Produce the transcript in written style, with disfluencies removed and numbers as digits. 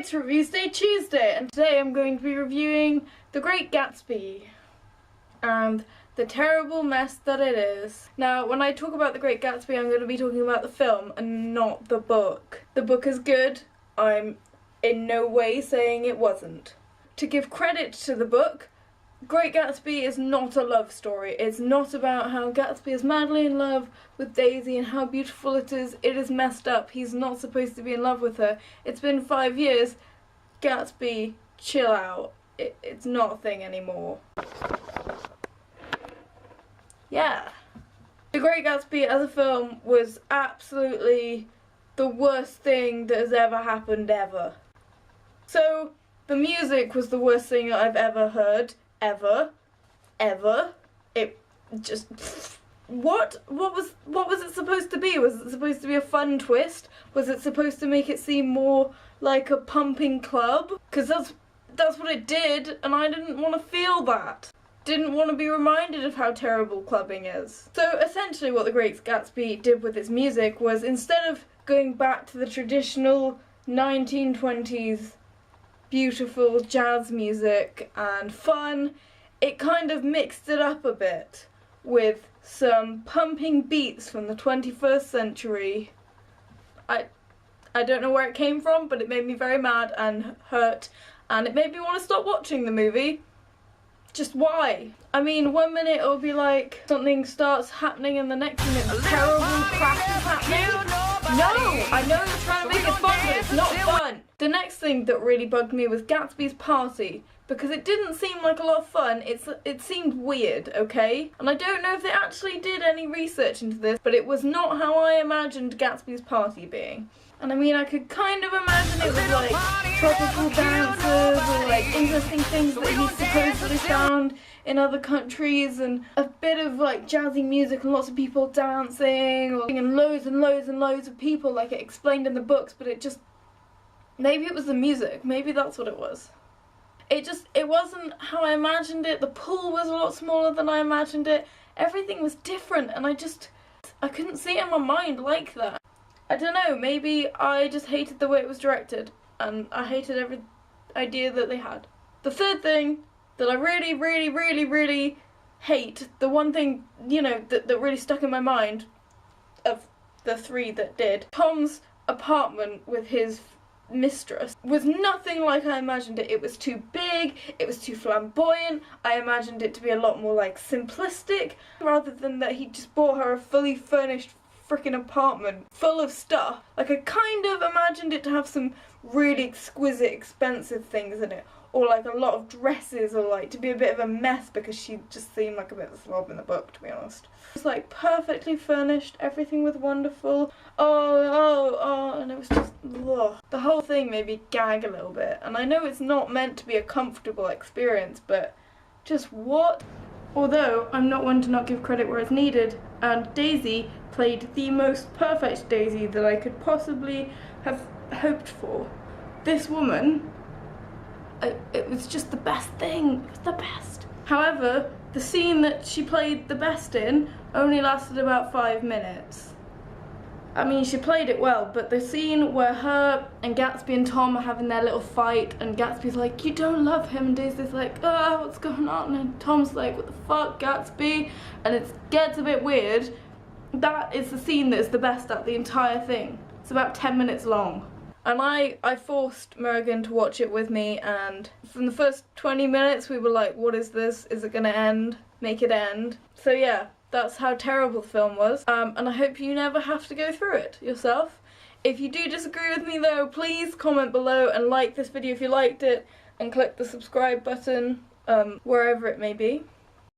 It's Reviews Day Tuesday, and today I'm going to be reviewing The Great Gatsby and the terrible mess that it is. Now, when I talk about The Great Gatsby, I'm going to be talking about the film and not the book. The book is good. I'm in no way saying it wasn't. To give credit to the book, Great Gatsby is not a love story. It's not about how Gatsby is madly in love with Daisy and how beautiful it is. It is messed up. He's not supposed to be in love with her. It's been 5 years. Gatsby, chill out. It's not a thing anymore. Yeah. The Great Gatsby as a film was absolutely the worst thing that has ever happened ever. So, the music was the worst thing I've ever heard. Ever. It just... What was it supposed to be? Was it supposed to be a fun twist? Was it supposed to make it seem more like a pumping club? Because that's what it did, and I didn't want to feel that. Didn't want to be reminded of how terrible clubbing is. So essentially what The Great Gatsby did with its music was, instead of going back to the traditional 1920s beautiful jazz music and fun, it kind of mixed it up a bit with some pumping beats from the 21st century. I don't know where it came from, but it made me very mad and hurt, and it made me want to stop watching the movie. Just why? I mean, 1 minute it'll be like something starts happening and the next minute a terrible crash is happening. No! I know you're trying to make it fun, but it's not fun! The next thing that really bugged me was Gatsby's party, because it didn't seem like a lot of fun. It seemed weird, okay? And I don't know if they actually did any research into this, but it was not how I imagined Gatsby's party being. And I mean, I could kind of imagine it was like tropical dances or like interesting things that he supposedly found in other countries, and a bit of like jazzy music and lots of people dancing, and loads and loads and loads of people like it explained in the books, but it just, maybe it was the music, maybe that's what it was. It wasn't how I imagined it. The pool was a lot smaller than I imagined it. Everything was different, and I couldn't see it in my mind like that. I don't know, maybe I just hated the way it was directed, and I hated every idea that they had. The third thing that I really hate, the one thing, you know, that really stuck in my mind of the three that did, Tom's apartment with his mistress was nothing like I imagined it. It was too big, it was too flamboyant. I imagined it to be a lot more like simplistic, rather than that he just bought her a fully furnished freaking apartment full of stuff. Like, I kind of imagined it to have some really exquisite, expensive things in it, or like a lot of dresses, or like to be a bit of a mess, because she just seemed like a bit of a slob in the book, to be honest. It was like perfectly furnished, everything was wonderful. And it was just, ugh. The whole thing made me gag a little bit, and I know it's not meant to be a comfortable experience, but just what? Although, I'm not one to not give credit where it's needed, and Daisy played the most perfect Daisy that I could possibly have hoped for. This woman, it was just the best thing. It was the best. However, the scene that she played the best in only lasted about 5 minutes. I mean, she played it well, but the scene where her and Gatsby and Tom are having their little fight, and Gatsby's like, "You don't love him," and Daisy's like, "Oh, what's going on?" And Tom's like, "What the fuck, Gatsby?" And it gets a bit weird. That is the scene that is the best at the entire thing. It's about 10 minutes long. And I forced Merrigan to watch it with me, and from the first 20 minutes we were like, what is this? Is it gonna end? Make it end. So yeah, that's how terrible the film was, and I hope you never have to go through it yourself. If you do disagree with me though, please comment below and like this video if you liked it, and click the subscribe button, wherever it may be.